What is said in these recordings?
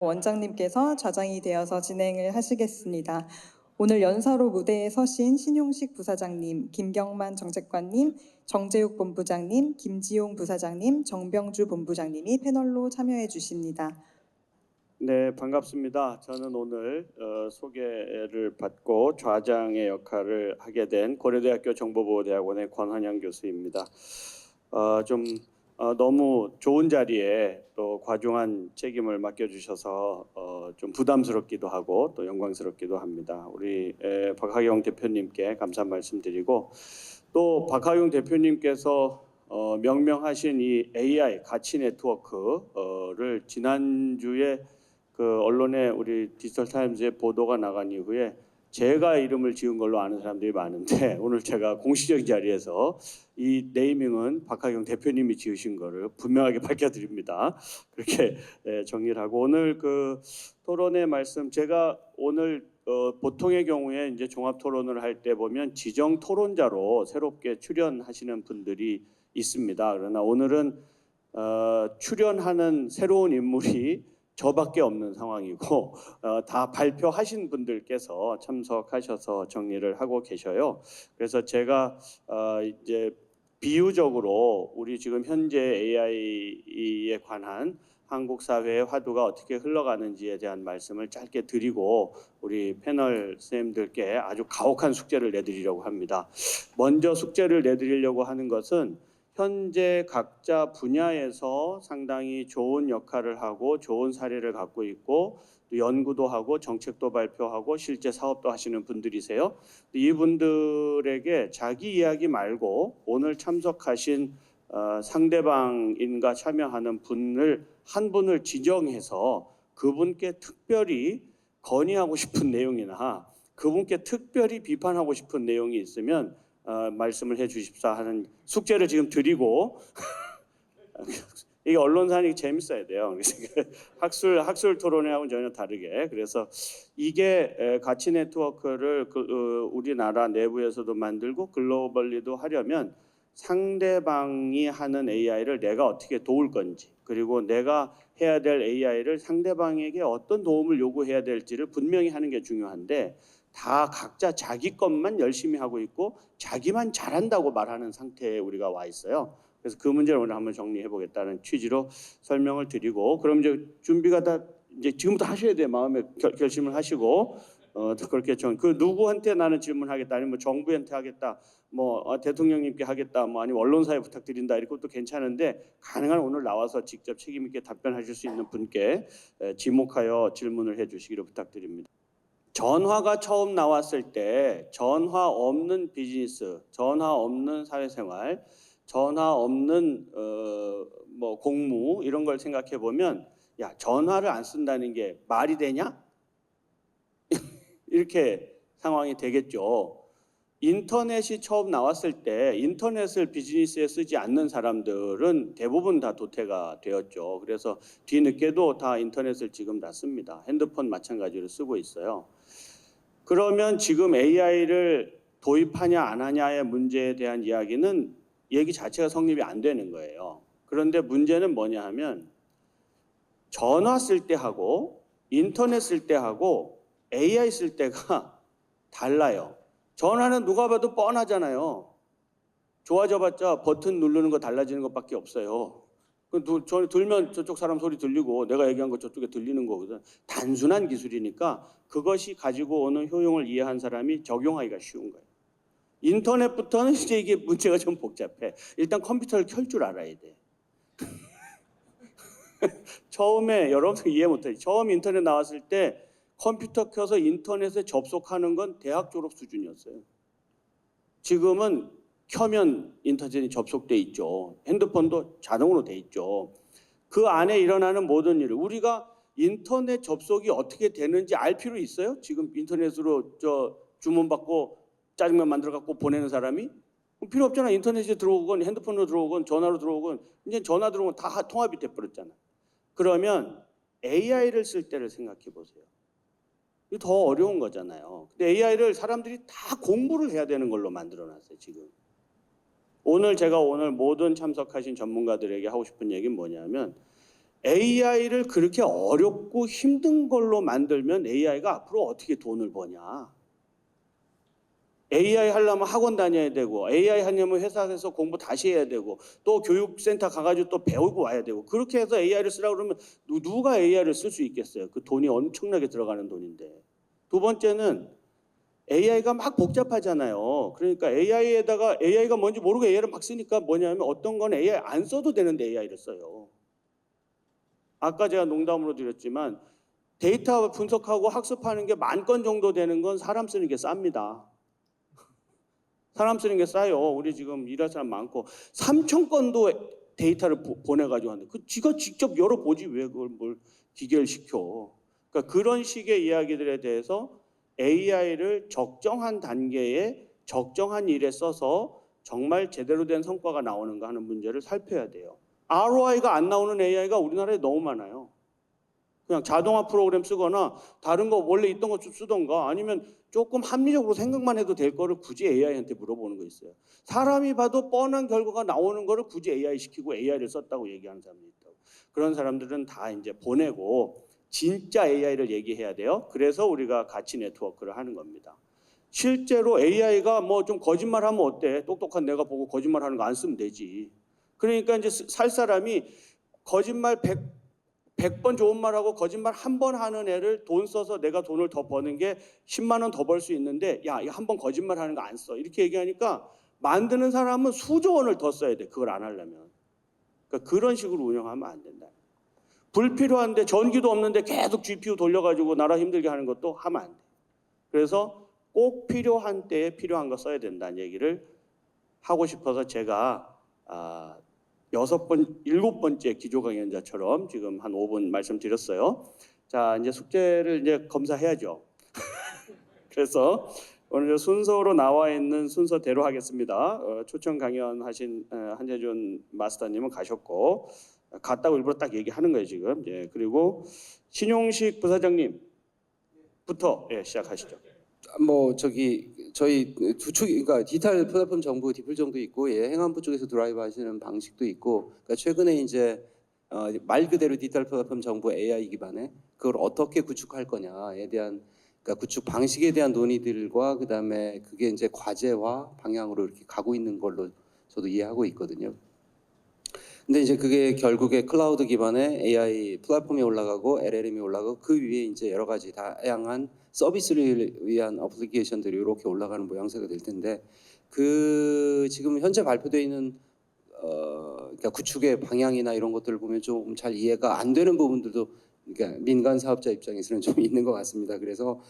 원장님께서 좌장이 되어서 진행을 하시겠습니다. 오늘 연사로 무대에 서신 신용식 부사장님, 김경만 정책관님, 정재욱 본부장님, 김지용 부사장님, 정병주 본부장님이 패널로 참여해 주십니다. 네, 반갑습니다. 저는 오늘 소개를 받고 좌장의 역할을 하게 된 고려대학교 정보보호대학원의 권한영 교수입니다. 너무 좋은 자리에 또 과중한 책임을 맡겨주셔서 좀 부담스럽기도 하고 또 영광스럽기도 합니다. 우리 박하경 대표님께 감사 말씀드리고 또 박하경 대표님께서 명명하신 이 AI 가치 네트워크를 지난주에 그 언론에 우리 디지털 타임즈에 보도가 나간 이후에 제가 이름을 지은 걸로 아는 사람들이 많은데 오늘 제가 공식적인 자리에서 이 네이밍은 박하경 대표님이 지으신 거를 분명하게 밝혀드립니다. 그렇게 정리를 하고 오늘 그 토론의 말씀 제가 오늘 보통의 경우에 이제 종합 토론을 할 때 보면 지정 토론자로 새롭게 출연하시는 분들이 있습니다. 그러나 오늘은 출연하는 새로운 인물이 저밖에 없는 상황이고 다 발표하신 분들께서 참석하셔서 정리를 하고 계셔요. 그래서 제가 이제 비유적으로 우리 지금 현재 AI에 관한 한국 사회의 화두가 어떻게 흘러가는지에 대한 말씀을 짧게 드리고 우리 패널 선생님들께 아주 가혹한 숙제를 내드리려고 합니다. 먼저 숙제를 내드리려고 하는 것은 현재 각자 분야에서 상당히 좋은 역할을 하고 좋은 사례를 갖고 있고 또 연구도 하고 정책도 발표하고 실제 사업도 하시는 분들이세요. 이분들에게 자기 이야기 말고 오늘 참석하신 상대방인가 참여하는 분을 한 분을 지정해서 그분께 특별히 건의하고 싶은 내용이나 그분께 특별히 비판하고 싶은 내용이 있으면 말씀을 해 주십사 하는 숙제를 지금 드리고 이게 언론사니 재밌어야 돼요. 학술 토론회하고는 전혀 다르게. 그래서 이게 가치 네트워크를 우리나라 내부에서도 만들고 글로벌리도 하려면 상대방이 하는 AI를 내가 어떻게 도울 건지 그리고 내가 해야 될 AI를 상대방에게 어떤 도움을 요구해야 될지를 분명히 하는 게 중요한데 다 각자 자기 것만 열심히 하고 있고 자기만 잘한다고 말하는 상태에 우리가 와 있어요. 그래서 그 문제를 오늘 한번 정리해 보겠다는 취지로 설명을 드리고 그럼 이제 준비가 다 이제 지금부터 하셔야 돼요. 마음에 결심을 하시고 그렇게 그 누구한테 나는 질문하겠다 아니면 뭐 정부한테 하겠다 뭐 대통령님께 하겠다 뭐 아니면 언론사에 부탁드린다 이런 것도 괜찮은데 가능한 오늘 나와서 직접 책임 있게 답변하실 수 있는 분께 지목하여 질문을 해 주시기를 부탁드립니다. 전화가 처음 나왔을 때 전화 없는 비즈니스, 전화 없는 사회생활, 전화 없는 뭐 공무 이런 걸 생각해 보면 야 전화를 안 쓴다는 게 말이 되냐? 이렇게 상황이 되겠죠. 인터넷이 처음 나왔을 때 인터넷을 비즈니스에 쓰지 않는 사람들은 대부분 다 도태가 되었죠. 그래서 뒤늦게도 다 인터넷을 지금 다 씁니다. 핸드폰 마찬가지로 쓰고 있어요. 그러면 지금 AI를 도입하냐 안 하냐의 문제에 대한 이야기는 얘기 자체가 성립이 안 되는 거예요. 그런데 문제는 뭐냐 하면 전화 쓸 때 하고 인터넷 쓸 때 하고 AI 쓸 때가 달라요. 전화는 누가 봐도 뻔하잖아요. 좋아져봤자 버튼 누르는 거 달라지는 것밖에 없어요. 들면 저쪽 사람 소리 들리고 내가 얘기한 거 저쪽에 들리는 거거든. 단순한 기술이니까 그것이 가지고 오는 효용을 이해한 사람이 적용하기가 쉬운 거예요. 인터넷부터는 이제 이게 문제가 좀 복잡해. 일단 컴퓨터를 켤 줄 알아야 돼. 처음에 여러분들 이해 못해요. 처음 인터넷 나왔을 때 컴퓨터 켜서 인터넷에 접속하는 건 대학 졸업 수준이었어요. 지금은 켜면 인터넷이 접속돼 있죠. 핸드폰도 자동으로 돼 있죠. 그 안에 일어나는 모든 일을 우리가 인터넷 접속이 어떻게 되는지 알 필요 있어요? 지금 인터넷으로 주문받고 짜장면 만들어 갖고 보내는 사람이? 필요 없잖아. 인터넷에 들어오건 핸드폰으로 들어오건 전화로 들어오건 이제 전화 들어오면 다 통합이 돼버렸잖아. 그러면 AI를 쓸 때를 생각해 보세요. 이거 더 어려운 거잖아요. 근데 AI를 사람들이 다 공부를 해야 되는 걸로 만들어놨어요, 지금. 오늘 제가 모든 참석하신 전문가들에게 하고 싶은 얘기는 뭐냐면 AI를 그렇게 어렵고 힘든 걸로 만들면 AI가 앞으로 어떻게 돈을 버냐? AI 하려면 학원 다녀야 되고, AI 하려면 회사에서 공부 다시 해야 되고, 또 교육센터 가가지고 또 배우고 와야 되고, 그렇게 해서 AI를 쓰라고 그러면 누가 AI를 쓸 수 있겠어요? 그 돈이 엄청나게 들어가는 돈인데. 두 번째는 AI가 막 복잡하잖아요. 그러니까 AI에다가 AI가 뭔지 모르고 AI를 막 쓰니까 뭐냐면 어떤 건 AI 안 써도 되는데 AI를 써요. 아까 제가 농담으로 드렸지만 데이터 분석하고 학습하는 게 10,000건 정도 되는 건 사람 쓰는 게 쌉니다. 사람 쓰는 게 싸요. 우리 지금 일할 사람 많고 3,000건도 데이터를 보내가지고 하는데 그 지가 직접 열어보지 왜 그걸 뭘 기계를 시켜. 그러니까 그런 식의 이야기들에 대해서 AI를 적정한 단계에 적정한 일에 써서 정말 제대로 된 성과가 나오는가 하는 문제를 살펴야 돼요. ROI가 안 나오는 AI가 우리나라에 너무 많아요. 그냥 자동화 프로그램 쓰거나 다른 거 원래 있던 거 좀 쓰던가 아니면 조금 합리적으로 생각만 해도 될 거를 굳이 AI한테 물어보는 거 있어요. 사람이 봐도 뻔한 결과가 나오는 거를 굳이 AI 시키고 AI를 썼다고 얘기하는 사람도 있다고. 그런 사람들은 다 이제 보내고 진짜 AI를 얘기해야 돼요. 그래서 우리가 가치 네트워크를 하는 겁니다. 실제로 AI가 뭐 좀 거짓말하면 어때? 똑똑한 내가 보고 거짓말하는 거 안 쓰면 되지. 그러니까 이제 살 사람이 거짓말 100번 좋은 말하고 거짓말 한 번 하는 애를 돈 써서 내가 돈을 더 버는 게 10만 원 더 벌 수 있는데 야, 한 번 거짓말 하는 거 안 써. 이렇게 얘기하니까 만드는 사람은 수조 원을 더 써야 돼. 그걸 안 하려면. 그러니까 그런 식으로 운영하면 안 된다. 불필요한데 전기도 없는데 계속 GPU 돌려가지고 나라 힘들게 하는 것도 하면 안 돼. 그래서 꼭 필요한 때에 필요한 거 써야 된다는 얘기를 하고 싶어서 제가 7번째 기조 강연자처럼 지금 한 5분 말씀드렸어요. 자, 이제 숙제를 이제 검사해야죠. 그래서 오늘 순서로 나와 있는 순서대로 하겠습니다. 초청 강연하신 한재준 마스터님은 가셨고 갔다고 일부러 딱 얘기하는 거예요 지금. 예, 그리고 신용식 부사장님부터 시작하시죠. 뭐 저희 두 축, 그러니까 디지털 플랫폼 정부 디플 정도 있고 행안부 쪽에서 드라이브 하시는 방식도 있고, 그러니까 최근에 이제 말 그대로 디지털 플랫폼 정부 AI 기반에 그걸 어떻게 구축할 거냐에 대한, 그러니까 구축 방식에 대한 논의들과 그다음에 그게 이제 과제화 방향으로 이렇게 가고 있는 걸로 저도 이해하고 있거든요. 근데 이제 그게 결국에 클라우드 기반의 AI 플랫폼이 올라가고 LLM이 올라가고 그 위에 이제 여러 가지 다양한 서비스를 위한 어플리케이션들이 이렇게 올라가는 모양새가 될 텐데, 그 지금 현재 발표되어 있는 그러니까 구축의 방향이나 이런 것들을 보면 좀 잘 이해가 안 되는 부분들도, 그러니까 민간 사업자 입장에서는 좀 있는 것 같습니다. 그래서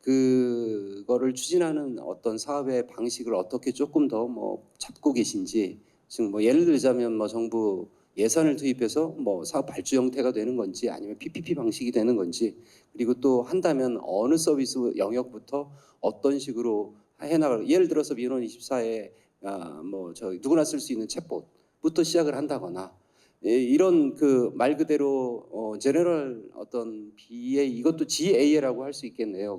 그거를 추진하는 어떤 사업의 방식을 어떻게 조금 더 뭐 잡고 계신지, 지금 뭐 예를 들자면 뭐 정부 예산을 투입해서 뭐 사업 발주 형태가 되는 건지 아니면 PPP 방식이 되는 건지, 그리고 또 한다면 어느 서비스 영역부터 어떤 식으로 해나갈, 예를 들어서 민원24에 뭐 저 누구나 쓸 수 있는 챗봇부터 시작을 한다거나, 이런 그 말 그대로 제너럴 어떤 BA, 이것도 GA라고 할 수 있겠네요.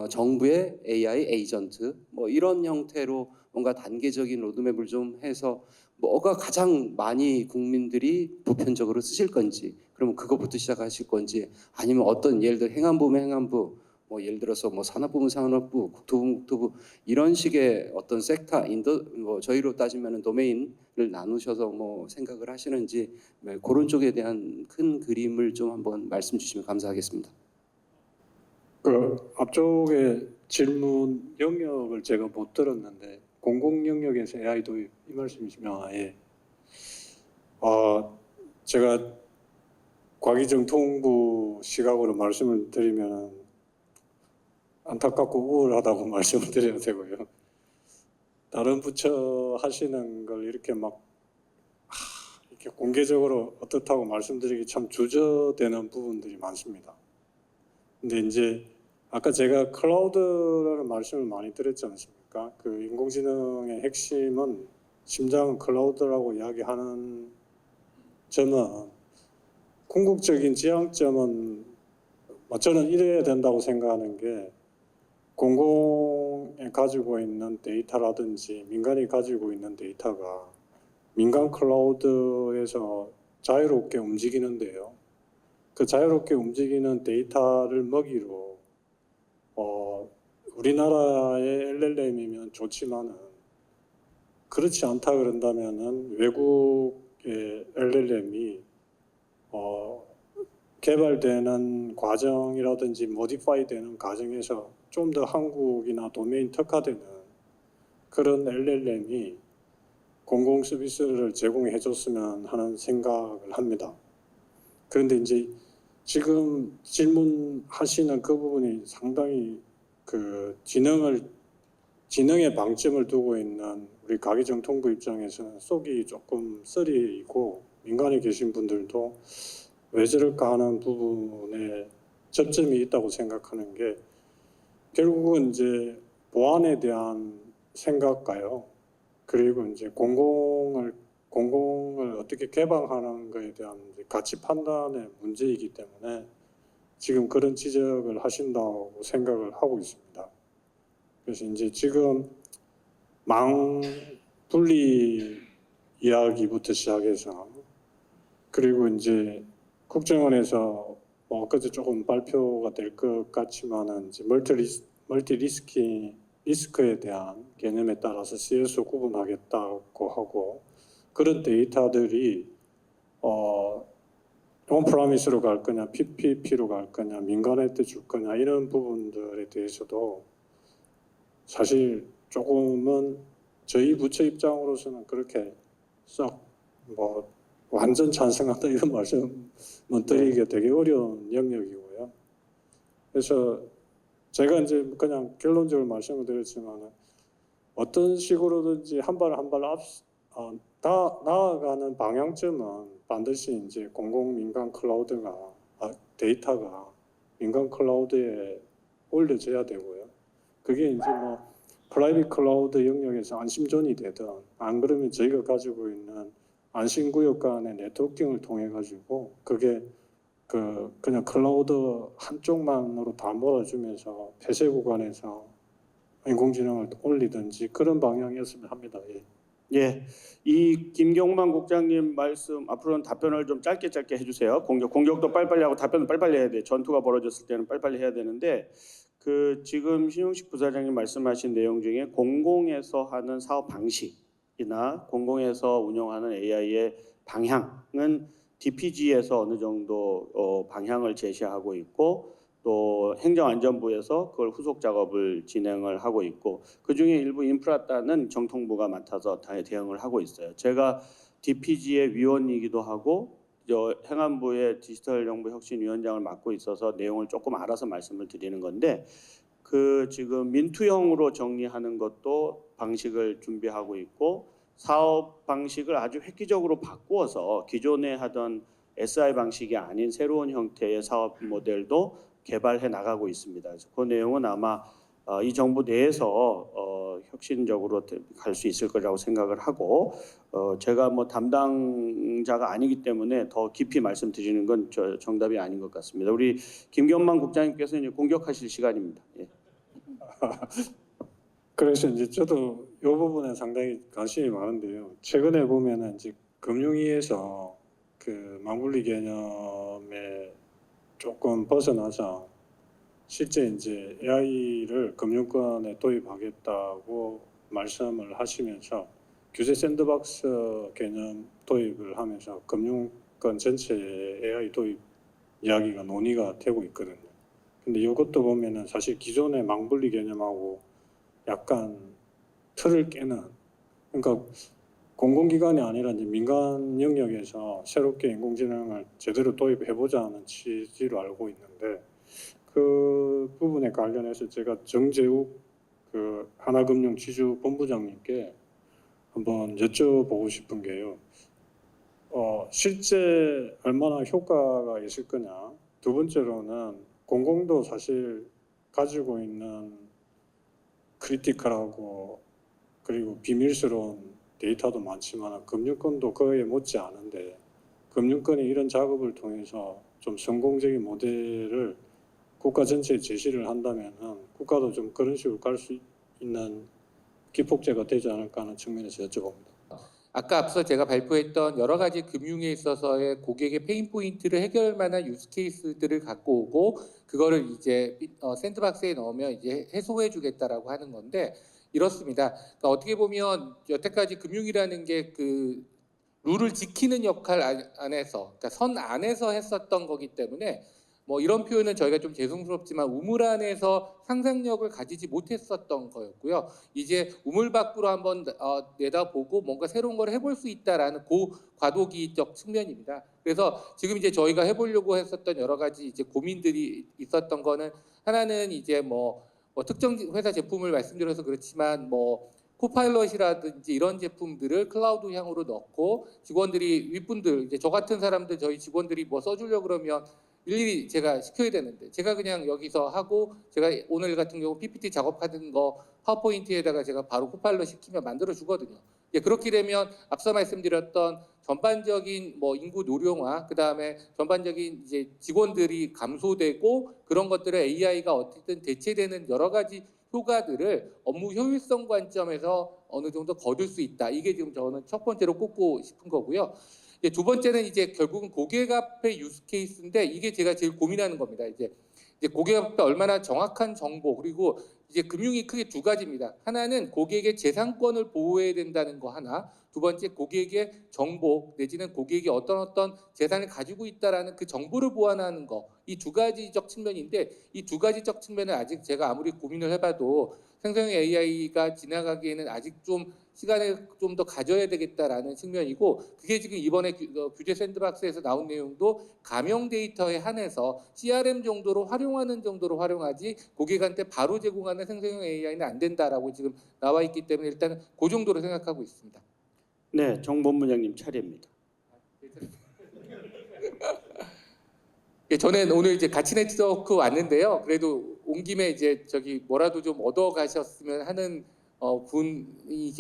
정부의 AI 에이전트 뭐 이런 형태로 뭔가 단계적인 로드맵을 좀 해서 뭐가 가장 많이 국민들이 보편적으로 쓰실 건지, 그러면 그거부터 시작하실 건지, 아니면 어떤 예를 들어 행안부면 행안부, 뭐 예를 들어서 뭐 산업부면 산업부, 국토부면 국토부, 이런 식의 어떤 섹터 뭐 저희로 따지면은 도메인을 나누셔서 뭐 생각을 하시는지, 그런 쪽에 대한 큰 그림을 좀 한번 말씀 주시면 감사하겠습니다. 그 앞쪽에 질문 영역을 제가 못 들었는데, 공공 영역에서 AI 도입 이 말씀이시면 제가 과기정통부 시각으로 말씀을 드리면 안타깝고 우울하다고 말씀을 드려야 되고요. 다른 부처 하시는 걸 이렇게 막 이렇게 공개적으로 어떻다고 말씀드리기 참 주저되는 부분들이 많습니다. 근데 이제 아까 제가 클라우드라는 말씀을 많이 드렸지 않습니까? 그 인공지능의 핵심은, 심장은 클라우드라고 이야기하는 점은, 궁극적인 지향점은 저는 이래야 된다고 생각하는 게, 공공에 가지고 있는 데이터라든지 민간이 가지고 있는 데이터가 민간 클라우드에서 자유롭게 움직이는데요. 그 자유롭게 움직이는 데이터를 먹이로 우리나라의 LLM이면 좋지만은 그렇지 않다 그런다면은 외국의 LLM이 개발되는 과정이라든지 모디파이 되는 과정에서 좀 더 한국이나 도메인 특화되는 그런 LLM이 공공 서비스를 제공해 줬으면 하는 생각을 합니다. 그런데 이제 지금 질문하시는 그 부분이 상당히 그 진흥에 방점을 두고 있는 우리 가계정통부 입장에서는 속이 조금 쓰리고 민간에 계신 분들도 왜 저럴까 하는 부분에 접점이 있다고 생각하는 게 결국은 이제 보안에 대한 생각과요. 그리고 이제 공공을 어떻게 개방하는 것에 대한 가치 판단의 문제이기 때문에 지금 그런 지적을 하신다고 생각을 하고 있습니다. 그래서 이제 지금 망 분리 이야기부터 시작해서 그리고 이제 국정원에서 엊그제 조금 발표가 될 것 같지만은 이제 멀티 리스크에 대한 개념에 따라서 CSO 구분하겠다고 하고 그런 데이터들이 온프라미스로 갈 거냐, PPP로 갈 거냐, 민간한테 줄 거냐 이런 부분들에 대해서도 사실 조금은 저희 부처 입장으로서는 그렇게 썩 완전 찬성한다 이런 말씀은 드리기가 되게 어려운 영역이고요. 그래서 제가 이제 그냥 결론적으로 말씀을 드렸지만 어떤 식으로든지 한 발 한 발 나아가는 방향점은 반드시 이제 공공 민간 클라우드가 데이터가 민간 클라우드에 올려져야 되고요. 그게 이제 프라이빗 클라우드 영역에서 안심존이 되든 안 그러면 저희가 가지고 있는 안심구역 간의 네트워킹을 통해 가지고 그게 그냥 클라우드 한쪽만으로 다 몰아주면서 폐쇄 구간에서 인공지능을 올리든지 그런 방향이었으면 합니다. 예, 이 김경만 국장님 말씀 앞으로는 답변을 좀 짧게 해주세요. 공격도 빨리빨리 하고 답변도 빨리빨리 해야 돼. 전투가 벌어졌을 때는 빨리빨리 해야 되는데 그 지금 신용식 부사장님 말씀하신 내용 중에 공공에서 하는 사업 방식이나 공공에서 운영하는 AI의 방향은 DPG에서 어느 정도 방향을 제시하고 있고 또 행정안전부에서 그걸 후속 작업을 진행을 하고 있고 그중에 일부 인프라따는 정통부가 맡아서 대응을 하고 있어요. 제가 DPG의 위원이기도 하고 행안부의 디지털정부혁신위원장을 맡고 있어서 내용을 조금 알아서 말씀을 드리는 건데 그 지금 민투형으로 정리하는 것도 방식을 준비하고 있고 사업 방식을 아주 획기적으로 바꾸어서 기존에 하던 SI 방식이 아닌 새로운 형태의 사업 모델도 개발해 나가고 있습니다. 그래서 그 내용은 아마 이 정부 내에서 혁신적으로 갈 수 있을 거라고 생각을 하고 제가 담당자가 아니기 때문에 더 깊이 말씀드리는 건 정답이 아닌 것 같습니다. 우리 김경만 국장님께서 이제 공격하실 시간입니다. 예. 그래서 이제 저도 이 부분에 상당히 관심이 많은데요. 최근에 보면은 이제 금융위에서 그 망분리 개념에 조금 벗어나서 실제 이제 AI를 금융권에 도입하겠다고 말씀을 하시면서 규제 샌드박스 개념 도입을 하면서 금융권 전체에 AI 도입 이야기가 논의가 되고 있거든요. 근데 이것도 보면은 사실 기존의 망분리 개념하고 약간 틀을 깨는 그러니까 공공기관이 아니라 이제 민간 영역에서 새롭게 인공지능을 제대로 도입해보자는 취지로 알고 있는데 그 부분에 관련해서 제가 정재욱 그 하나금융 지주본부장님께 한번 여쭤보고 싶은 게요. 실제 얼마나 효과가 있을 거냐. 두 번째로는 공공도 사실 가지고 있는 크리티컬하고 그리고 비밀스러운 데이터도 많지만 금융권도 그에 못지 않은데 금융권이 이런 작업을 통해서 좀 성공적인 모델을 국가 전체에 제시를 한다면 국가도 좀 그런 식으로 갈 수 있는 기폭제가 되지 않을까 하는 측면에서 여쭤봅니다. 아까 앞서 제가 발표했던 여러 가지 금융에 있어서의 고객의 페인 포인트를 해결할 만한 유스 케이스들을 갖고 오고 그거를 이제 샌드박스에 넣으면 이제 해소해 주겠다라고 하는 건데 이렇습니다. 그러니까 어떻게 보면 여태까지 금융이라는 게 그 룰을 지키는 역할 안에서, 그러니까 선 안에서 했었던 거기 때문에 뭐 이런 표현은 저희가 좀 죄송스럽지만 우물 안에서 상상력을 가지지 못했었던 거였고요. 이제 우물 밖으로 한번 내다보고 뭔가 새로운 걸 해볼 수 있다라는 과도기적 측면입니다. 그래서 지금 이제 저희가 해보려고 했었던 여러 가지 이제 고민들이 있었던 거는 하나는 이제 뭐 특정 회사 제품을 말씀드려서 그렇지만 뭐 코파일럿이라든지 이런 제품들을 클라우드향으로 넣고 직원들이 윗분들 이제 저 같은 사람들 저희 직원들이 뭐 써주려고 그러면 일일이 제가 시켜야 되는데 제가 그냥 여기서 하고 제가 오늘 같은 경우 PPT 작업하는 거 파워포인트에다가 제가 바로 코파일럿 시키면 만들어 주거든요. 예, 그렇게 되면 앞서 말씀드렸던 전반적인 뭐 인구 노령화, 그 다음에 전반적인 이제 직원들이 감소되고 그런 것들을 AI가 어떻게든 대체되는 여러 가지 효과들을 업무 효율성 관점에서 어느 정도 거둘 수 있다. 이게 지금 저는 첫 번째로 꼽고 싶은 거고요. 두 번째는 이제 결국은 고객 앞의 유스 케이스인데 이게 제가 제일 고민하는 겁니다. 이제 고객 앞에 얼마나 정확한 정보 그리고 이제 금융이 크게 두 가지입니다. 하나는 고객의 재산권을 보호해야 된다는 거 하나, 두 번째 고객의 정보 내지는 고객이 어떤 재산을 가지고 있다라는 그 정보를 보완하는 거, 이 두 가지적 측면인데 이 두 가지적 측면은 아직 제가 아무리 고민을 해봐도 생성형 AI가 지나가기에는 아직 좀 시간을 좀 더 가져야 되겠다라는 측면이고 그게 지금 이번에 규제 샌드박스에서 나온 내용도 가명 데이터에 한해서 CRM 정도로 활용하는 정도로 활용하지 고객한테 바로 제공하는 생성형 AI는 안 된다라고 지금 나와 있기 때문에 일단은 그 정도로 생각하고 있습니다. 네, 정본부장님 차례입니다. 저는 오늘 이제 같이 네트워크 왔는데요. 그래도 온 김에 이제 저기 뭐라도 좀 얻어 가셨으면 하는 분이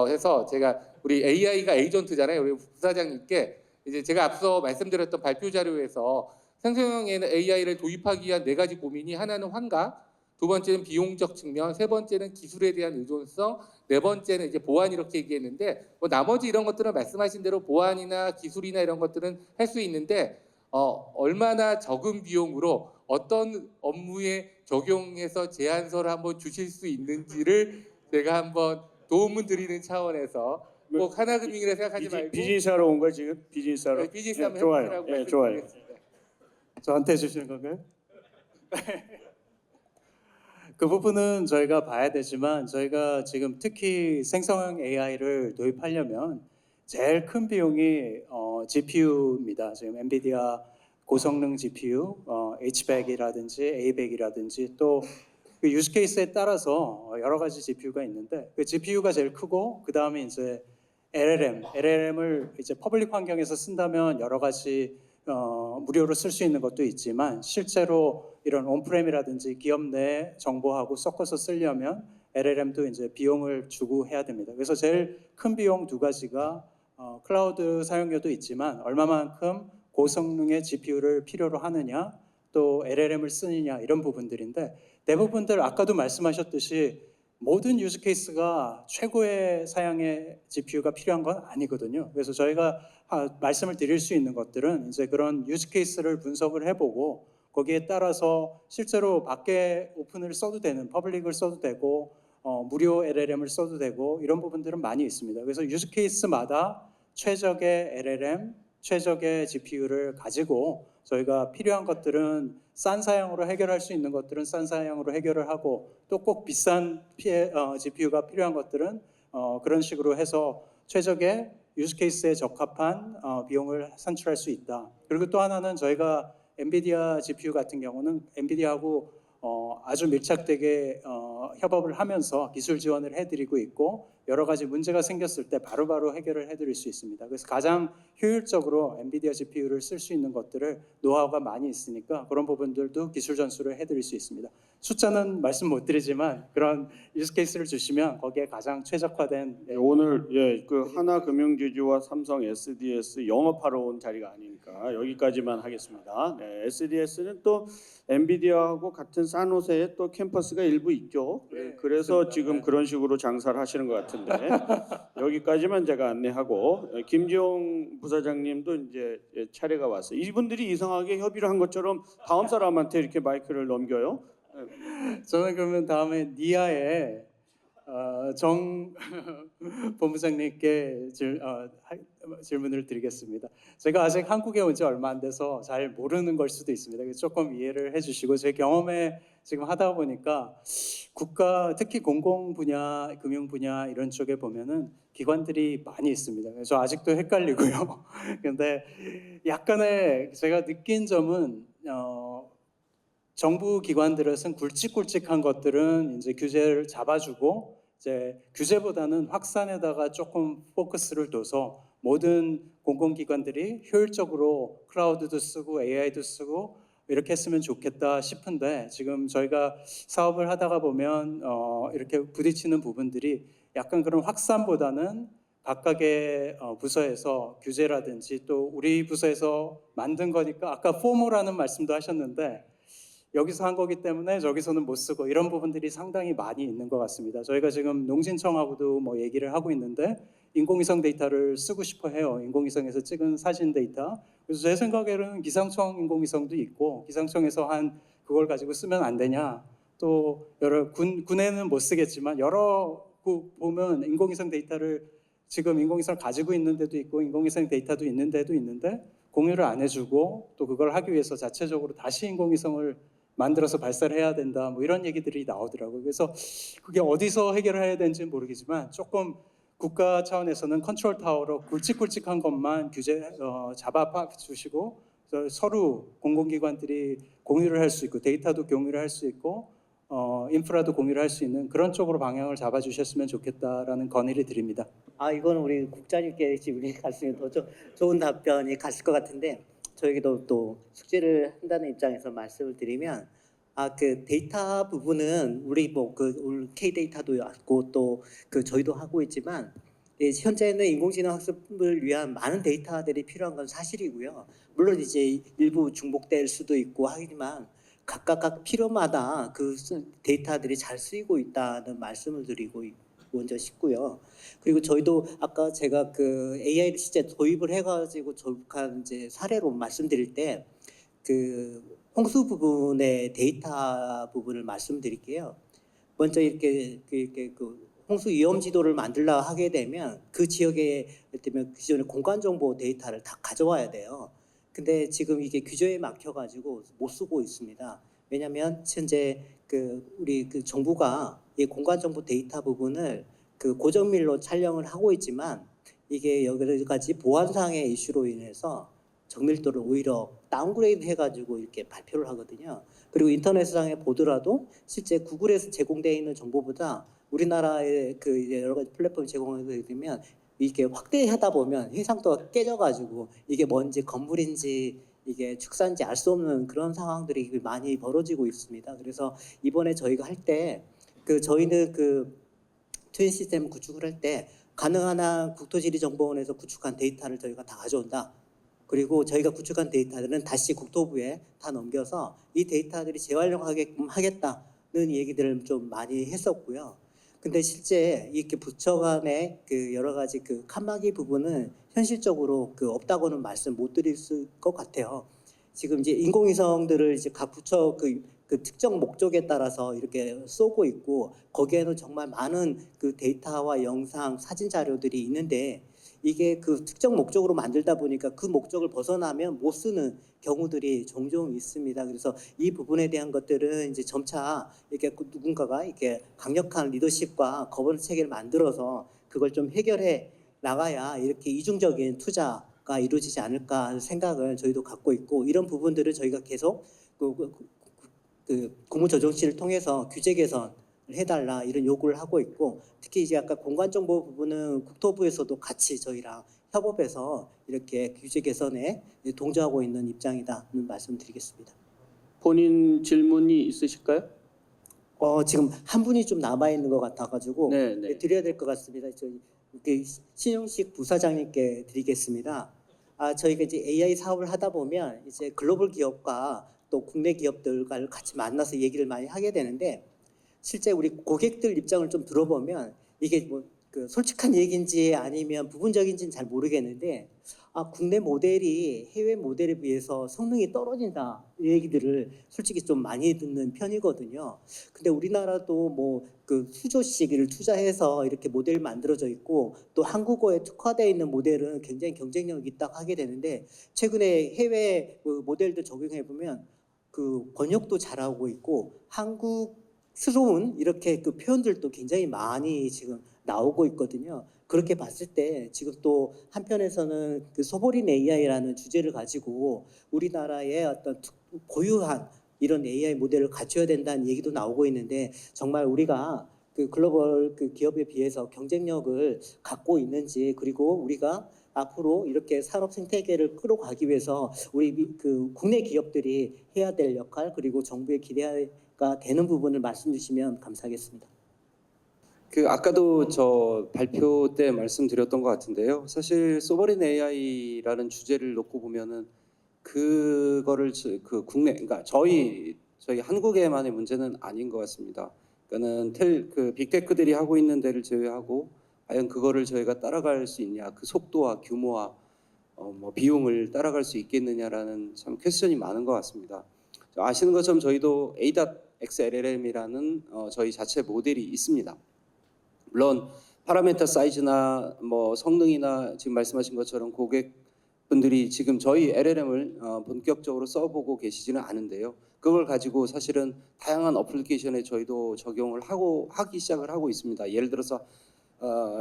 해서 제가 우리 AI가 에이전트잖아요. 우리 부사장님께 이제 제가 앞서 말씀드렸던 발표 자료에서 생성형 AI를 도입하기 위한 네 가지 고민이 하나는 환각, 두 번째는 비용적 측면, 세 번째는 기술에 대한 의존성, 네 번째는 이제 보안 이렇게 얘기했는데 뭐 나머지 이런 것들은 말씀하신 대로 보안이나 기술이나 이런 것들은 할 수 있는데 얼마나 적은 비용으로 어떤 업무에 적용해서 제안서를 한번 주실 수 있는지를 제가 한번 도움을 드리는 차원에서 꼭 하나금융이라 생각하지 말고 비즈니스하러 온 거 지금? 비즈니스하러? 비즈니스 한번 좋아요. 해보시라고 예, 좋아요. 말씀드리겠습니다. 저한테 주시는 건가요? 그 부분은 저희가 봐야 되지만 저희가 지금 특히 생성형 AI를 도입하려면 제일 큰 비용이 GPU입니다. 지금 엔비디아 고성능 GPU, H100이라든지 A100이라든지 또 그 유스 케이스에 따라서 여러 가지 GPU가 있는데 그 GPU가 제일 크고 그 다음에 이제 LLM을 이제 퍼블릭 환경에서 쓴다면 여러 가지 무료로 쓸 수 있는 것도 있지만 실제로 이런 온프렘이라든지 기업 내 정보하고 섞어서 쓰려면 LLM도 이제 비용을 주고 해야 됩니다. 그래서 제일 큰 비용 두 가지가 클라우드 사용료도 있지만 얼마만큼 고성능의 GPU를 필요로 하느냐 또 LLM을 쓰느냐 이런 부분들인데 대부분들 아까도 말씀하셨듯이 모든 유즈 케이스가 최고의 사양의 GPU가 필요한 건 아니거든요. 그래서 저희가 말씀을 드릴 수 있는 것들은 이제 그런 유즈 케이스를 분석을 해보고 거기에 따라서 실제로 밖에 오픈을 써도 되는 퍼블릭을 써도 되고 무료 LLM을 써도 되고 이런 부분들은 많이 있습니다. 그래서 유즈 케이스마다 최적의 LLM, 최적의 GPU를 가지고 저희가 필요한 것들은 싼 사양으로 해결할 수 있는 것들은 싼 사양으로 해결을 하고 또 꼭 비싼 GPU가 필요한 것들은 그런 식으로 해서 최적의 유즈 케이스에 적합한 비용을 산출할 수 있다. 그리고 또 하나는 저희가 엔비디아 GPU 같은 경우는 엔비디아하고 아주 밀착되게 협업을 하면서 기술 지원을 해드리고 있고 여러 가지 문제가 생겼을 때 바로바로 해결을 해드릴 수 있습니다. 그래서 가장 효율적으로 엔비디아 GPU를 쓸 수 있는 것들을 노하우가 많이 있으니까 그런 부분들도 기술 전수를 해드릴 수 있습니다. 숫자는 말씀 못 드리지만 그런 유스 케이스를 주시면 거기에 가장 최적화된 오늘 그 하나금융지주와 삼성 SDS 영업하러 온 자리가 아니니까 되니까 여기까지만 하겠습니다. 네, SDS는 또 엔비디아하고 같은 산호세에 또 캠퍼스가 일부 있죠. 그래서 맞습니다. 지금 네. 그런 식으로 장사를 하시는 것 같은데 여기까지만 제가 안내하고 김지용 부사장님도 이제 차례가 왔어요. 이분들이 이상하게 협의를 한 것처럼 다음 사람한테 이렇게 마이크를 넘겨요. 저는 그러면 다음에 니아의 정 본부장님께 질문을 드리겠습니다. 제가 아직 한국에 온 지 얼마 안 돼서 잘 모르는 걸 수도 있습니다. 그래서 조금 이해를 해주시고 제 경험에 지금 하다 보니까 국가 특히 공공 분야, 금융 분야 이런 쪽에 보면은 기관들이 많이 있습니다. 그래서 아직도 헷갈리고요. 근데 약간의 제가 느낀 점은 정부 기관들에서는 굵직굵직한 것들은 이제 규제를 잡아주고 이제 규제보다는 확산에다가 조금 포커스를 둬서 모든 공공기관들이 효율적으로 클라우드도 쓰고 AI도 쓰고 이렇게 했으면 좋겠다 싶은데 지금 저희가 사업을 하다가 보면 이렇게 부딪히는 부분들이 약간 그런 확산보다는 각각의 부서에서 규제라든지 또 우리 부서에서 만든 거니까 아까 포모라는 말씀도 하셨는데 여기서 한 거기 때문에 저기서는 못 쓰고 이런 부분들이 상당히 많이 있는 것 같습니다. 저희가 지금 농진청하고도 뭐 얘기를 하고 있는데 인공위성 데이터를 쓰고 싶어 해요. 인공위성에서 찍은 사진 데이터. 그래서 제 생각에는 기상청 인공위성도 있고 기상청에서 한 그걸 가지고 쓰면 안 되냐. 또 여러 군에는 못 쓰겠지만 여러 보면 인공위성 데이터를 지금 인공위성을 가지고 있는 데도 있고 인공위성 데이터도 있는 데도 있는데 공유를 안 해주고 또 그걸 하기 위해서 자체적으로 다시 인공위성을 만들어서 발사를 해야 된다 뭐 이런 얘기들이 나오더라고요. 그래서 그게 어디서 해결을 해야 되는지 모르겠지만 조금 국가 차원에서는 컨트롤 타워로 굵직굵직한 것만 규제 잡아 주시고 서로 공공기관들이 공유를 할 수 있고 데이터도 공유를 할 수 있고 인프라도 공유를 할 수 있는 그런 쪽으로 방향을 잡아 주셨으면 좋겠다라는 건의를 드립니다. 이건 우리 국장님께 질문이 갔으면 더 좋은 답변이 갔을 것 같은데 저에게도 또 숙제를 한다는 입장에서 말씀을 드리면 그 데이터 부분은 우리 우리 K 데이터도 있고 또 저희도 하고 있지만 현재는 인공지능 학습을 위한 많은 데이터들이 필요한 건 사실이고요. 물론 이제 일부 중복될 수도 있고 하지만 각각 필요마다 그 데이터들이 잘 쓰이고 있다는 말씀을 드리고 먼저 싶고요. 그리고 저희도 아까 제가 그 AI를 실제 도입을 해가지고 조합한 이제 사례로 말씀드릴 때 그 홍수 부분의 데이터 부분을 말씀드릴게요. 먼저 이렇게 홍수 위험 지도를 만들려 하게 되면 그 지역에 예를 기존의 공간 정보 데이터를 다 가져와야 돼요. 근데 지금 이게 규제에 막혀가지고 못 쓰고 있습니다. 왜냐하면 현재 우리 정부가 이 공간 정보 데이터 부분을 고정밀로 촬영을 하고 있지만 이게 여러 가지 보안상의 이슈로 인해서 정밀도를 오히려 다운그레이드 해가지고 이렇게 발표를 하거든요. 그리고 인터넷상에 보더라도 실제 구글에서 제공되어 있는 정보보다 우리나라의 여러 가지 플랫폼 제공하게 되면 이게 확대하다 보면 해상도가 깨져가지고 이게 뭔지 건물인지 이게 축사인지 알 수 없는 그런 상황들이 많이 벌어지고 있습니다. 그래서 이번에 저희가 할 때 저희는 트윈 시스템 구축을 할 때 가능한 한 국토지리정보원에서 구축한 데이터를 저희가 다 가져온다. 그리고 저희가 구축한 데이터들은 다시 국토부에 다 넘겨서 이 데이터들이 재활용하게끔 하겠다는 얘기들을 좀 많이 했었고요. 근데 실제 이렇게 부처 간의 여러 가지 칸막이 부분은 현실적으로 없다고는 말씀 못 드릴 것 같아요. 지금 이제 인공위성들을 이제 각 부처 특정 목적에 따라서 이렇게 쏘고 있고 거기에는 정말 많은 데이터와 영상, 사진 자료들이 있는데 이게 특정 목적으로 만들다 보니까 그 목적을 벗어나면 못 쓰는 경우들이 종종 있습니다. 그래서 이 부분에 대한 것들은 이제 점차 이렇게 누군가가 이렇게 강력한 리더십과 거버넌스 체계를 만들어서 그걸 좀 해결해 나가야 이렇게 이중적인 투자가 이루어지지 않을까 하는 생각을 저희도 갖고 있고 이런 부분들을 저희가 계속 국무조정실을 통해서 규제 개선을 해달라 이런 요구를 하고 있고 특히 이제 아까 공간정보 부분은 국토부에서도 같이 저희랑 협업해서 이렇게 규제 개선에 동조하고 있는 입장이다는 말씀드리겠습니다. 본인 질문이 있으실까요? 지금 한 분이 좀 남아 있는 것 같아가지고 네. 드려야 될 것 같습니다. 저희 신용식 부사장님께 드리겠습니다. 저희가 이제 AI 사업을 하다 보면 이제 글로벌 기업과 또 국내 기업들과 같이 만나서 얘기를 많이 하게 되는데 실제 우리 고객들 입장을 좀 들어보면 이게 뭐 그 솔직한 얘기인지 아니면 부분적인지는 잘 모르겠는데 국내 모델이 해외 모델에 비해서 성능이 떨어진다 이 얘기들을 솔직히 좀 많이 듣는 편이거든요. 근데 우리나라도 뭐 그 수조씩을 투자해서 이렇게 모델 만들어져 있고 또 한국어에 특화되어 있는 모델은 굉장히 경쟁력이 있다고 하게 되는데 최근에 해외 그 모델들 적용해 보면 그 번역도 잘하고 있고 한국스러운 이렇게 그 표현들도 굉장히 많이 지금 나오고 있거든요. 그렇게 봤을 때 지금 또 한편에서는 그 소버린 AI라는 주제를 가지고 우리나라의 어떤 고유한 이런 AI 모델을 갖춰야 된다는 얘기도 나오고 있는데 정말 우리가 그 글로벌 그 기업에 비해서 경쟁력을 갖고 있는지 그리고 우리가 앞으로 이렇게 산업 생태계를 끌어가기 위해서 우리 그 국내 기업들이 해야 될 역할 그리고 정부의 기대가 되는 부분을 말씀 주시면 감사하겠습니다. 그 아까도 저 발표 때 말씀드렸던 것 같은데요. 사실 소버린 AI라는 주제를 놓고 보면은 그거를 그 국내 그러니까 저희 한국에만의 문제는 아닌 것 같습니다. 그러니까는 그 빅테크들이 하고 있는 데를 제외하고 과연 그거를 저희가 따라갈 수 있냐, 그 속도와 규모와 뭐 비용을 따라갈 수 있겠느냐라는 참 퀘스천이 많은 것 같습니다. 아시는 것처럼 저희도 A.XLLM이라는 저희 자체 모델이 있습니다. 물론 파라미터 사이즈나 뭐 성능이나 지금 말씀하신 것처럼 고객분들이 지금 저희 LLM을 본격적으로 써보고 계시지는 않은데요. 그걸 가지고 사실은 다양한 어플리케이션에 저희도 적용을 하기 시작을 하고 있습니다. 예를 들어서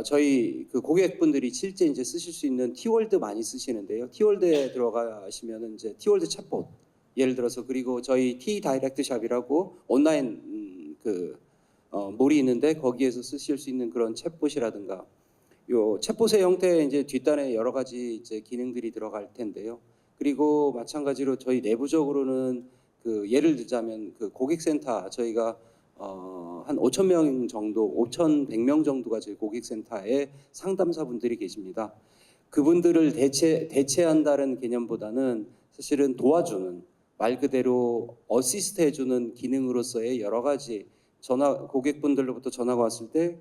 저희 그 고객분들이 실제 이제 쓰실 수 있는 티월드 많이 쓰시는데요. 티월드에 들어가시면은 이제 티월드 챗봇 예를 들어서 그리고 저희 T 다이렉트 샵이라고 온라인 몰이 있는데 거기에서 쓰실 수 있는 그런 챗봇이라든가 요 챗봇의 형태의 이제 뒷단에 여러 가지 이제 기능들이 들어갈 텐데요. 그리고 마찬가지로 저희 내부적으로는 그 예를 들자면 그 고객센터 저희가 한 5,000명 정도, 5,100명 정도가 저희 고객센터에 상담사분들이 계십니다. 그분들을 대체한다는 개념보다는 사실은 도와주는 말 그대로 어시스트 해주는 기능으로서의 여러 가지 고객분들로부터 전화가 왔을 때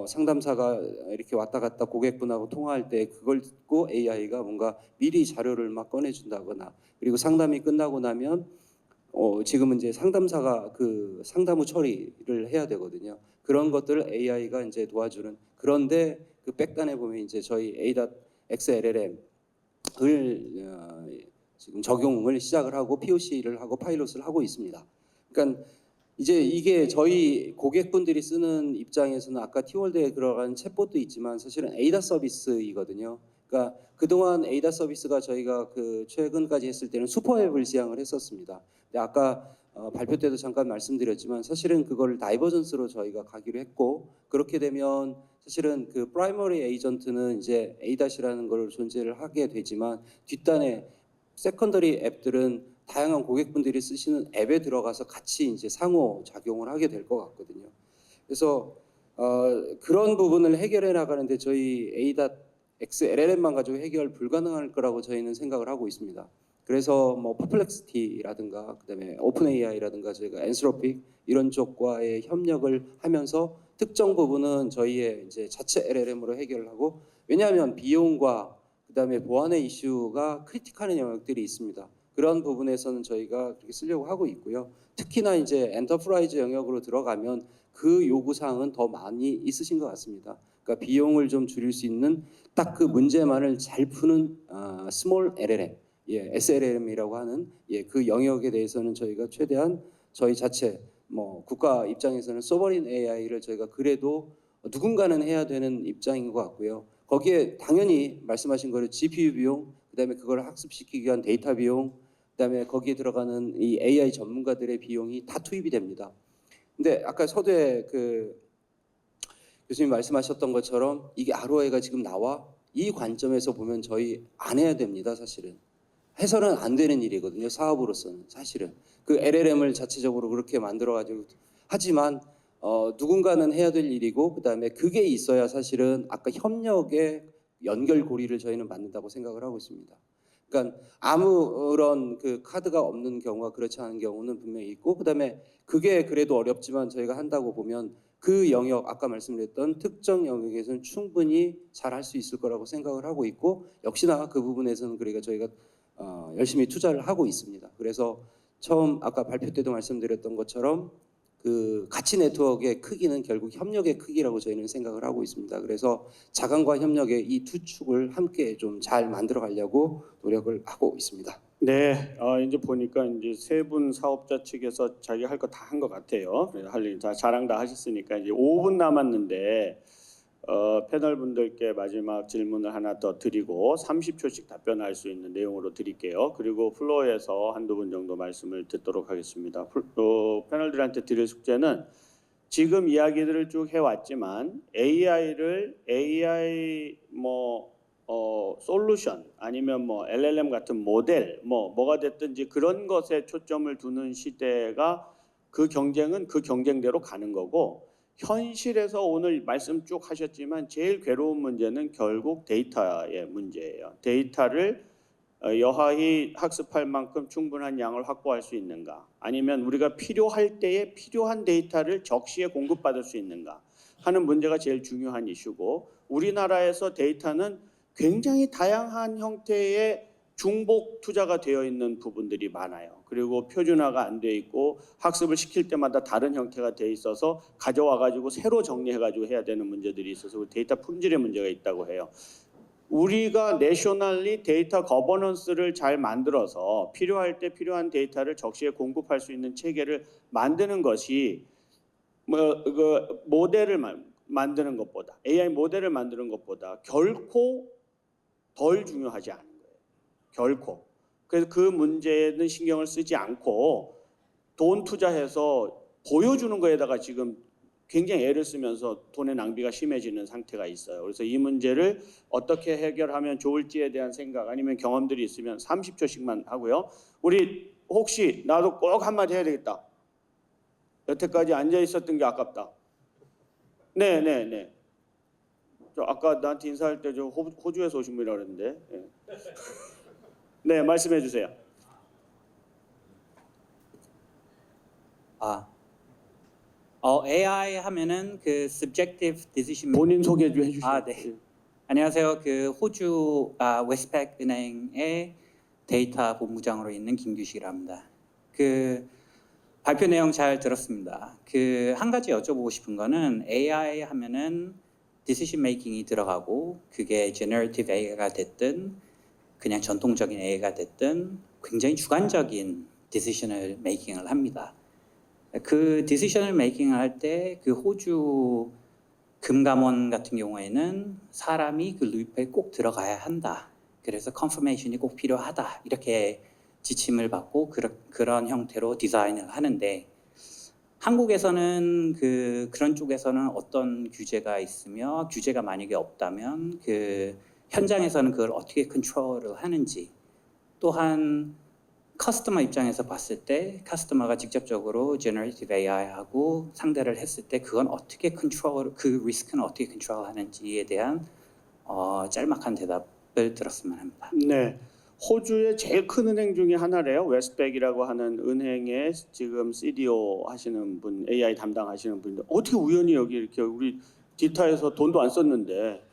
상담사가 이렇게 왔다 갔다 고객분하고 통화할 때 그걸 듣고 AI가 뭔가 미리 자료를 막 꺼내준다거나 그리고 상담이 끝나고 나면 지금은 이제 상담사가 그 상담 후 처리를 해야 되거든요. 그런 것들을 AI가 이제 도와주는 그런데 그 백단에 보면 이제 저희 A.XLLM을 지금 적용을 시작을 하고 POC를 하고 파일럿을 하고 있습니다. 그러니까 이제 이게 저희 고객분들이 쓰는 입장에서는 아까 티월드에 들어간 챗봇도 있지만 사실은 에이다 서비스이거든요. 그러니까 그동안 에이다 서비스가 저희가 그 최근까지 했을 때는 슈퍼앱을 지향을 했었습니다. 근데 아까 발표 때도 잠깐 말씀드렸지만 사실은 그거를 다이버전스로 저희가 가기로 했고 그렇게 되면 사실은 그 프라이머리 에이전트는 이제 에이다시라는 걸 존재를 하게 되지만 뒷단에 세컨더리 앱들은 다양한 고객분들이 쓰시는 앱에 들어가서 같이 이제 상호 작용을 하게 될 것 같거든요. 그래서 그런 부분을 해결해 나가는데 저희 A.XLLM만 가지고 해결 불가능할 거라고 저희는 생각을 하고 있습니다. 그래서 뭐 퍼플렉시티라든가 그다음에 오픈 AI라든가 저희가 엔스로픽 이런 쪽과의 협력을 하면서 특정 부분은 저희의 이제 자체 LLM으로 해결을 하고 왜냐하면 비용과 그다음에 보안의 이슈가 크리티컬한 영역들이 있습니다. 그런 부분에서는 저희가 그렇게 쓰려고 하고 있고요. 특히나 이제 엔터프라이즈 영역으로 들어가면 그 요구 사항은 더 많이 있으신 것 같습니다. 그러니까 비용을 좀 줄일 수 있는 딱 그 문제만을 잘 푸는 스몰 LLM, SLM이라고 하는 그 영역에 대해서는 저희가 최대한 저희 자체 뭐 국가 입장에서는 소버린 AI를 저희가 그래도 누군가는 해야 되는 입장인 것 같고요. 거기에 당연히 말씀하신 거를 GPU 비용, 그다음에 그걸 학습시키기 위한 데이터 비용, 그다음에 거기에 들어가는 이 AI 전문가들의 비용이 다 투입이 됩니다. 근데 아까 서두에 그 교수님 말씀하셨던 것처럼 이게 ROI가 지금 나와 이 관점에서 보면 저희 안 해야 됩니다. 사실은 해서는 안 되는 일이거든요. 사업으로서는 사실은 그 LLM을 자체적으로 그렇게 만들어가지고 하지만 누군가는 해야 될 일이고 그다음에 그게 있어야 사실은 아까 협력의 연결고리를 저희는 만든다고 생각을 하고 있습니다. 그러니까 아무런 그 카드가 없는 경우와 그렇지 않은 경우는 분명히 있고, 그다음에 그게 그래도 어렵지만 저희가 한다고 보면 그 영역, 아까 말씀드렸던 특정 영역에서는 충분히 잘 할 수 있을 거라고 생각을 하고 있고, 역시나 그 부분에서는 그러니까 저희가 열심히 투자를 하고 있습니다. 그래서 처음 아까 발표 때도 말씀드렸던 것처럼 그 가치 네트워크의 크기는 결국 협력의 크기라고 저희는 생각을 하고 있습니다. 그래서 자간과 협력의 이 두 축을 함께 좀 잘 만들어 가려고 노력을 하고 있습니다. 네, 이제 보니까 이제 세 분 사업자 측에서 자기 할 거 다 한 것 같아요. 그래서 할 일 다 자랑 다 하셨으니까 이제 5분 남았는데 패널 분들께 마지막 질문을 하나 더 드리고 30초씩 답변할 수 있는 내용으로 드릴게요. 그리고 플로어에서 한두 분 정도 말씀을 듣도록 하겠습니다. 패널들한테 드릴 숙제는 지금 이야기들을 쭉 해왔지만 AI를 AI 솔루션 아니면 LLM 같은 모델 뭐가 됐든지 그런 것에 초점을 두는 시대가, 그 경쟁은 그 경쟁대로 가는 거고, 현실에서 오늘 말씀 쭉 하셨지만 제일 괴로운 문제는 결국 데이터의 문제예요. 데이터를 여하히 학습할 만큼 충분한 양을 확보할 수 있는가, 아니면 우리가 필요할 때에 필요한 데이터를 적시에 공급받을 수 있는가 하는 문제가 제일 중요한 이슈고, 우리나라에서 데이터는 굉장히 다양한 형태의 중복 투자가 되어 있는 부분들이 많아요. 그리고 표준화가 안 돼 있고 학습을 시킬 때마다 다른 형태가 돼 있어서 가져와 가지고 새로 정리해 가지고 해야 되는 문제들이 있어서 데이터 품질의 문제가 있다고 해요. 우리가 내셔널리 데이터 거버넌스를 잘 만들어서 필요할 때 필요한 데이터를 적시에 공급할 수 있는 체계를 만드는 것이 모델을 만드는 것보다, AI 모델을 만드는 것보다 결코 덜 중요하지 않은 거예요. 결코. 그래서 그 문제는 신경을 쓰지 않고 돈 투자해서 보여주는 거에다가 지금 굉장히 애를 쓰면서 돈의 낭비가 심해지는 상태가 있어요. 그래서 이 문제를 어떻게 해결하면 좋을지에 대한 생각, 아니면 경험들이 있으면 30초씩만 하고요. 우리 혹시 나도 꼭 한마디 해야 되겠다. 여태까지 앉아 있었던 게 아깝다. 네. 저 아까 나한테 인사할 때 저 호주에서 오신 분이라고 그랬는데. 네. 네, 말씀해 주세요. AI 하면은 그 subjective decision. 본인 소개 좀 해주시죠. 네. 안녕하세요. 그 호주 웨스트팩 은행의 데이터 본부장으로 있는 김규식이라 합니다. 그 발표 내용 잘 들었습니다. 그 한 가지 여쭤보고 싶은 거는 AI 하면은 decision making이 들어가고, 그게 generative AI가 됐든 그냥 전통적인 AI가 됐든 굉장히 주관적인 decision을 making을 합니다. 그 디시션을 메이킹을 할 때 그 호주 금감원 같은 경우에는 사람이 그 루프에 꼭 들어가야 한다. 그래서 컨퍼메이션이 꼭 필요하다. 이렇게 지침을 받고 그런 형태로 디자인을 하는데, 한국에서는 그런 쪽에서는 어떤 규제가 있으며, 규제가 만약에 없다면 그 현장에서는 그걸 어떻게 컨트롤을 하는지, 또한 커스터머 입장에서 봤을 때 커스터머가 직접적으로 제너레이티브 AI하고 상대를 했을 때 그건 어떻게 컨트롤, 그 리스크는 어떻게 컨트롤하는지에 대한 짤막한 대답을 들었으면 합니다. 네, 호주의 제일 큰 은행 중에 하나래요. 웨스트백이라고 하는 은행에 지금 CDO 하시는 분, AI 담당하시는 분인데 어떻게 우연히 여기 이렇게 우리 디타에서 돈도 안 썼는데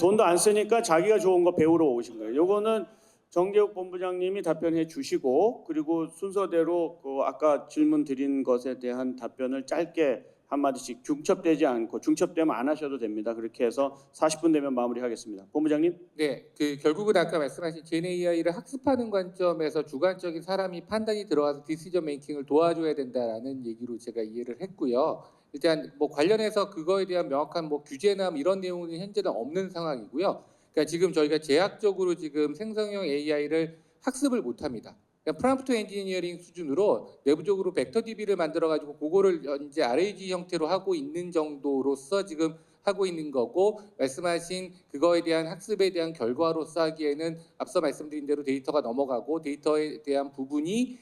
돈도 안 쓰니까 자기가 좋은 거 배우러 오신 거예요. 요거는 정재욱 본부장님이 답변해 주시고, 그리고 순서대로 그 아까 질문 드린 것에 대한 답변을 짧게 한마디씩, 중첩되지 않고, 중첩되면 안 하셔도 됩니다. 그렇게 해서 40분 되면 마무리하겠습니다. 본부장님. 네, 그 결국은 아까 말씀하신 GenAI를 학습하는 관점에서 주관적인 사람이 판단이 들어와서 디시전 메이킹을 도와줘야 된다라는 얘기로 제가 이해를 했고요. 일단 관련해서 그거에 대한 명확한 규제나 이런 내용은 현재는 없는 상황이고요. 그러니까 지금 저희가 제약적으로 지금 생성형 AI를 학습을 못합니다. 그러니까 프롬프트 엔지니어링 수준으로 내부적으로 벡터 DB를 만들어 가지고 그거를 이제 RAG 형태로 하고 있는 정도로서 지금 하고 있는 거고, 말씀하신 그거에 대한 학습에 대한 결과로서 하기에는 앞서 말씀드린 대로 데이터가 넘어가고 데이터에 대한 부분이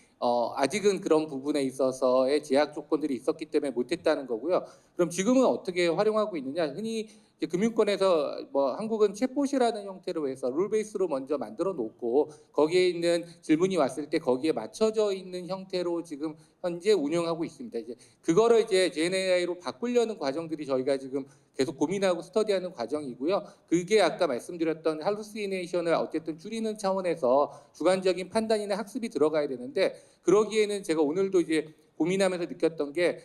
아직은 그런 부분에 있어서의 제약 조건들이 있었기 때문에 못했다는 거고요. 그럼 지금은 어떻게 활용하고 있느냐? 흔히 이제 금융권에서 뭐 한국은 챗봇이라는 형태로 해서 룰 베이스로 먼저 만들어 놓고 거기에 있는 질문이 왔을 때 거기에 맞춰져 있는 형태로 지금 현재 운영하고 있습니다. 이제 그거를 이제 GenAI로 바꾸려는 과정들이 저희가 지금 계속 고민하고 스터디하는 과정이고요. 그게 아까 말씀드렸던 할루시네이션을 어쨌든 줄이는 차원에서 주관적인 판단이나 학습이 들어가야 되는데 그러기에는 제가 오늘도 이제 고민하면서 느꼈던 게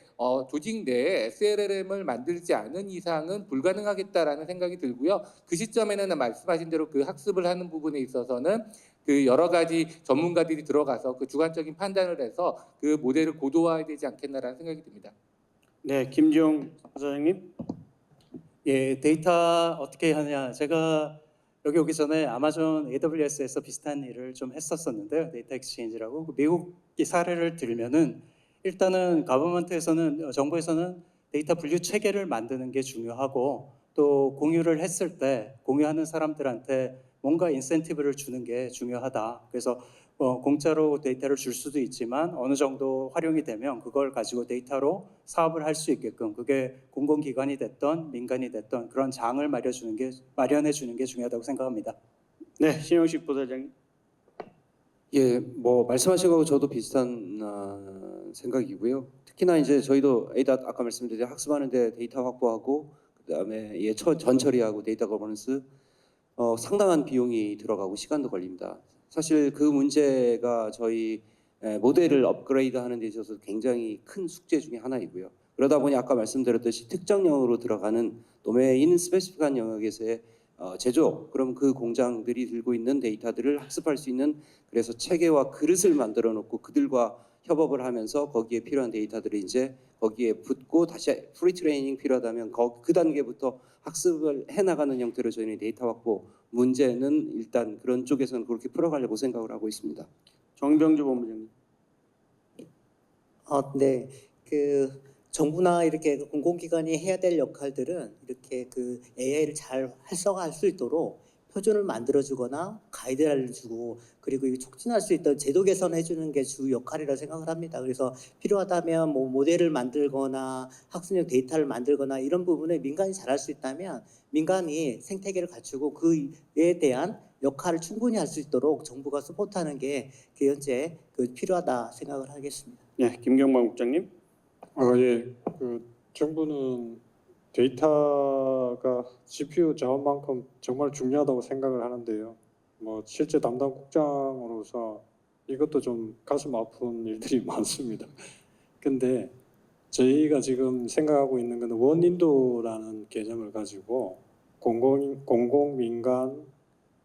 조직 내에 SLM을 만들지 않은 이상은 불가능하겠다라는 생각이 들고요. 그 시점에는 말씀하신 대로 그 학습을 하는 부분에 있어서는 그 여러 가지 전문가들이 들어가서 그 주관적인 판단을 해서 그 모델을 고도화해야 되지 않겠나라는 생각이 듭니다. 네, 김지용 부사장님. 예, 데이터 어떻게 하냐. 제가 여기 오기 전에 아마존 AWS에서 비슷한 일을 좀 했었었는데요. 데이터 엑스체인지라고. 미국의 사례를 들면은 일단은 가버먼트에서는 정부에서는 데이터 분류 체계를 만드는 게 중요하고 또 공유를 했을 때 공유하는 사람들한테 뭔가 인센티브를 주는 게 중요하다. 그래서 공짜로 데이터를 줄 수도 있지만 어느 정도 활용이 되면 그걸 가지고 데이터로 사업을 할 수 있게끔 그게 공공기관이 됐던 민간이 됐던 그런 장을 마련해 주는 게 중요하다고 생각합니다. 네, 신용식 부사장님. 예, 뭐 말씀하신 거하고 저도 비슷한 생각이고요. 특히나 이제 저희도 아까 말씀드린 학습하는데 데이터 확보하고 그다음에 전처리하고 데이터 거버넌스 상당한 비용이 들어가고 시간도 걸립니다. 사실 그 문제가 저희 모델을 업그레이드하는 데 있어서 굉장히 큰 숙제 중에 하나이고요. 그러다 보니 아까 말씀드렸듯이 특정 영역으로 들어가는 도메인 스페시픽한 영역에서의 제조, 그럼 그 공장들이 들고 있는 데이터들을 학습할 수 있는 그래서 체계와 그릇을 만들어 놓고 그들과 협업을 하면서 거기에 필요한 데이터들을 이제 거기에 붙고 다시 프리 트레이닝 필요하다면 그 단계부터 학습을 해나가는 형태로 저희는 데이터 확보 문제는 일단 그런 쪽에서는 그렇게 풀어가려고 생각을 하고 있습니다. 정병주 본부장님. 네. 그 정부나 이렇게 공공기관이 해야 될 역할들은 이렇게 그 AI를 잘 활성화할 수 있도록 표준을 만들어주거나 가이드라인을 주고 그리고 이 촉진할 수 있던 제도 개선해 주는 게 주 역할이라고 생각을 합니다. 그래서 필요하다면 뭐 모델을 만들거나 학습용 데이터를 만들거나 이런 부분에 민간이 잘할 수 있다면 민간이 생태계를 갖추고 그에 대한 역할을 충분히 할 수 있도록 정부가 서포트하는 게 현재 필요하다 생각을 하겠습니다. 네, 김경만 국장님. 예, 그 정부는 데이터가 GPU 자원만큼 정말 중요하다고 생각을 하는데요. 뭐 실제 담당 국장으로서 이것도 좀 가슴 아픈 일들이 많습니다. 근데 저희가 지금 생각하고 있는 건 원인도라는 개념을 가지고 공공 민간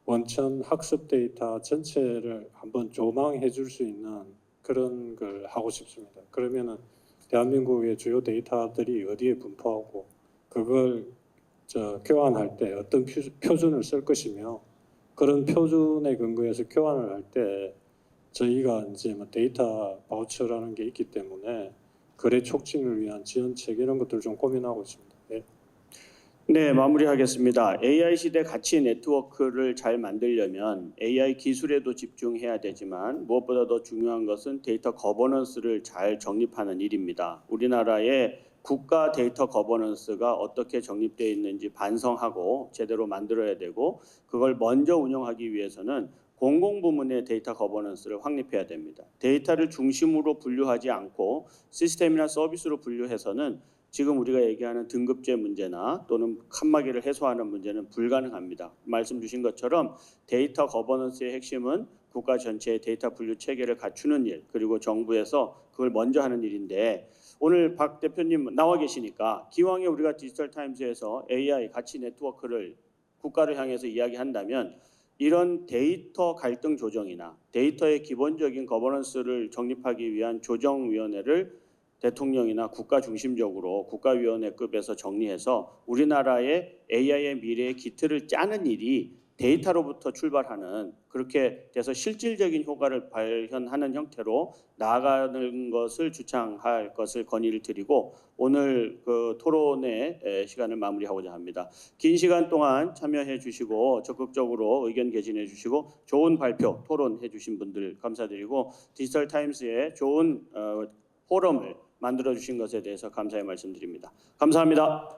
원천 학습 데이터 전체를 한번 조망해 줄 수 있는 그런 걸 하고 싶습니다. 그러면은 대한민국의 주요 데이터들이 어디에 분포하고 그걸 교환할 때 어떤 표준을 쓸 것이며 그런 표준에 근거해서 교환을 할 때 저희가 이제 뭐 데이터 바우처라는 게 있기 때문에 거래 촉진을 위한 지원책 이런 것들을 좀 고민하고 있습니다. 네. 네, 마무리하겠습니다. AI 시대 가치 네트워크를 잘 만들려면 AI 기술에도 집중해야 되지만 무엇보다 더 중요한 것은 데이터 거버넌스를 잘 정립하는 일입니다. 우리나라의 국가 데이터 거버넌스가 어떻게 정립되어 있는지 반성하고 제대로 만들어야 되고 그걸 먼저 운영하기 위해서는 공공부문의 데이터 거버넌스를 확립해야 됩니다. 데이터를 중심으로 분류하지 않고 시스템이나 서비스로 분류해서는 지금 우리가 얘기하는 등급제 문제나 또는 칸막이를 해소하는 문제는 불가능합니다. 말씀 주신 것처럼 데이터 거버넌스의 핵심은 국가 전체의 데이터 분류 체계를 갖추는 일, 그리고 정부에서 그걸 먼저 하는 일인데 오늘 박 대표님 나와 계시니까 기왕에 우리가 디지털타임즈에서 AI 가치 네트워크를 국가를 향해서 이야기한다면 이런 데이터 갈등 조정이나 데이터의 기본적인 거버넌스를 정립하기 위한 조정위원회를 대통령이나 국가 중심적으로 국가위원회급에서 정리해서 우리나라의 AI의 미래의 기틀을 짜는 일이 데이터로부터 출발하는 그렇게 돼서 실질적인 효과를 발현하는 형태로 나아가는 것을 주창할 것을 건의를 드리고 오늘 그 토론의 시간을 마무리하고자 합니다. 긴 시간 동안 참여해 주시고 적극적으로 의견 개진해 주시고 좋은 발표, 토론해 주신 분들 감사드리고 디지털타임스의 좋은 포럼을 만들어 주신 것에 대해서 감사의 말씀드립니다. 감사합니다.